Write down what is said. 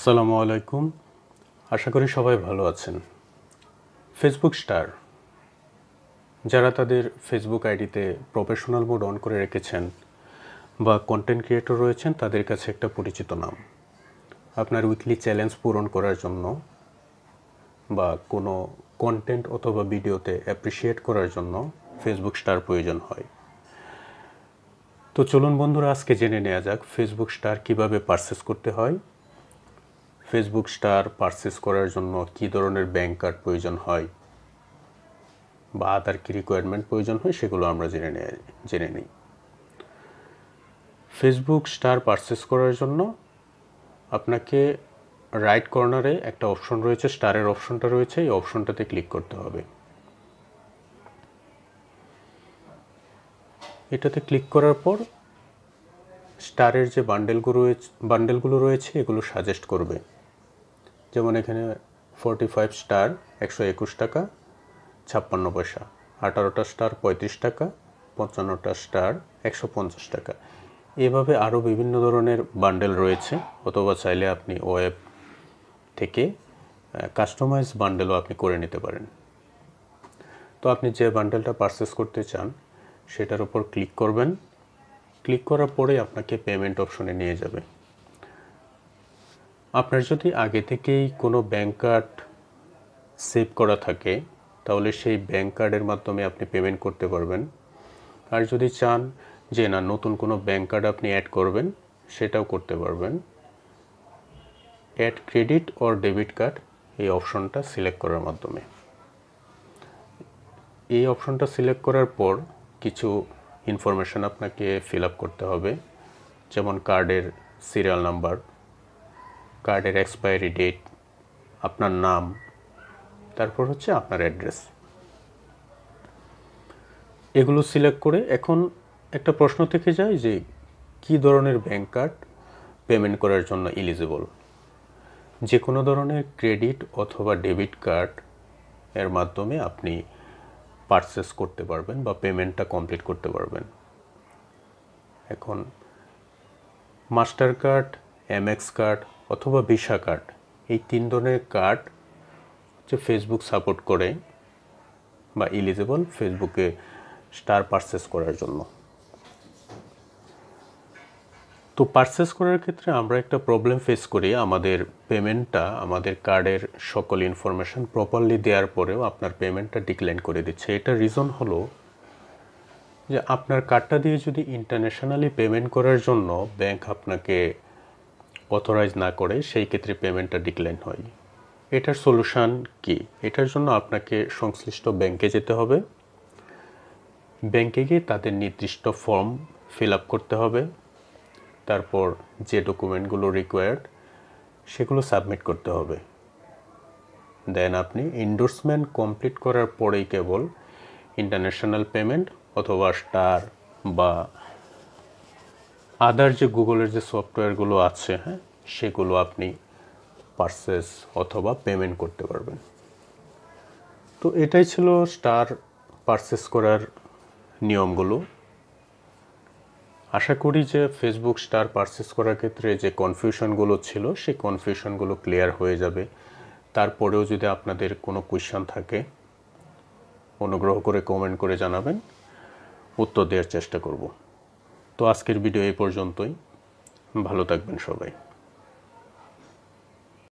আসসালামু আলাইকুম। আশা করি সবাই ভালো আছেন। ফেসবুক স্টার, যারা তাদের ফেসবুক আইডিতে প্রফেশনাল মোড অন করে রেখেছেন বা কন্টেন্ট ক্রিয়েটর রয়েছেন, তাদের কাছে একটা পরিচিত নাম। আপনার উইকলি চ্যালেঞ্জ পূরণ করার জন্য বা কোনো কন্টেন্ট অথবা ভিডিওতে অ্যাপ্রিসিয়েট করার জন্য ফেসবুক স্টার প্রয়োজন হয়। তো চলুন বন্ধুরা, আজকে জেনে নেওয়া যাক ফেসবুক স্টার কিভাবে পারচেস করতে হয়। ফেসবুক স্টার পারচেস করার জন্য কী ধরনের ব্যাংক কার্ড প্রয়োজন হয় বা আদার কী রিকোয়ারমেন্ট প্রয়োজন হয়, সেগুলো আমরা জেনে নিই। ফেসবুক স্টার পারচেস করার জন্য আপনাকে রাইট কর্নারে একটা অপশন রয়েছে, স্টারের অপশনটা রয়েছে, এই অপশনটাতে ক্লিক করতে হবে। এটাতে ক্লিক করার পর স্টারের যে বান্ডেলগুলো রয়েছে এগুলো সাজেস্ট করবে। যেমন এখানে 45 স্টার 121 টাকা 56 পয়সা, 18টা স্টার 35 টাকা, 55টা স্টার 150 টাকা। এভাবে আরও বিভিন্ন ধরনের বান্ডেল রয়েছে, অথবা চাইলে আপনি ওয়েব থেকে কাস্টমাইজ বান্ডেলও আপনি করে নিতে পারেন। তো আপনি যে বান্ডেলটা পারচেস করতে চান সেটার উপর ক্লিক করবেন। ক্লিক করার পরে আপনাকে পেমেন্ট অপশনে নিয়ে যাবে। আপনার যদি আগে থেকেই কোনো ব্যাংক কার্ড সেভ করা থাকে তাহলে সেই ব্যাংক কার্ডের মাধ্যমে আপনি পেমেন্ট করতে পারবেন। আর যদি চান যে না, নতুন কোনো ব্যাংক কার্ড আপনি অ্যাড করবেন, সেটাও করতে পারবেন। Add credit or debit card, এই অপশনটা সিলেক্ট করার মাধ্যমে। এই অপশনটা সিলেক্ট করার পর কিছু ইনফরমেশান আপনাকে ফিল আপ করতে হবে, যেমন কার্ডের সিরিয়াল নাম্বার, কার্ডের এক্সপায়ারি ডেট, আপনার নাম, তারপর হচ্ছে আপনার অ্যাড্রেস। এগুলো সিলেক্ট করে এখন একটা প্রশ্ন থেকে যায় যে কী ধরনের ব্যাংক কার্ড পেমেন্ট করার জন্য এলিজিবল। যে কোনো ধরনের ক্রেডিট অথবা ডেবিট কার্ড এর মাধ্যমে আপনি পারচেস করতে পারবেন বা পেমেন্টটা কমপ্লিট করতে পারবেন। এখন মাস্টার কার্ড, এমএক্স কার্ড অথবা ভিসা কার্ড, এই 3 ধরনের কার্ড যে ফেসবুক সাপোর্ট করে বা এলিজিবল ফেসবুকে স্টার পারচেস করার জন্য। তো পারচেস করার ক্ষেত্রে আমরা একটা প্রবলেম ফেস করি, আমাদের পেমেন্টটা, আমাদের কার্ডের সকল ইনফরমেশান প্রপারলি দেওয়ার পরেও আপনার পেমেন্টটা ডিক্লাইন করে দিচ্ছে। এটার রিজন হলো যে আপনার কার্ডটা দিয়ে যদি ইন্টারন্যাশনালি পেমেন্ট করার জন্য ব্যাংক আপনাকে অথরাইজ না করে, সেই ক্ষেত্রে পেমেন্টটা ডিক্লাইন হয়। এটার সলিউশন কি? এটার জন্য আপনাকে সংশ্লিষ্ট ব্যাংকে যেতে হবে। ব্যাংকে গিয়ে তাদের নির্দিষ্ট ফর্ম ফিল আপ করতে হবে, তারপর যে ডকুমেন্টগুলো রিকোয়ার্ড সেগুলো সাবমিট করতে হবে। দেন আপনি এন্ডোর্সমেন্ট কমপ্লিট করার পরেই কেবল ইন্টারন্যাশনাল পেমেন্ট অথবা স্টার বা আদার যে গুগলের যে সফটওয়্যারগুলো আছে, সেগুলো আপনি পারচেস অথবা পেমেন্ট করতে পারবেন। তো এটাই ছিল স্টার পারচেস করার নিয়মগুলো। আশা করি যে ফেসবুক স্টার পারচেস করার ক্ষেত্রে যে কনফিউশনগুলো ছিল সেই কনফিউশনগুলো ক্লিয়ার হয়ে যাবে। তারপরেও যদি আপনাদের কোনো কোয়েশ্চেন থাকে অনুগ্রহ করে কমেন্ট করে জানাবেন, উত্তর দেওয়ার চেষ্টা করব। তো আজকের ভিডিও এই পর্যন্তই। ভালো থাকবেন সবাই।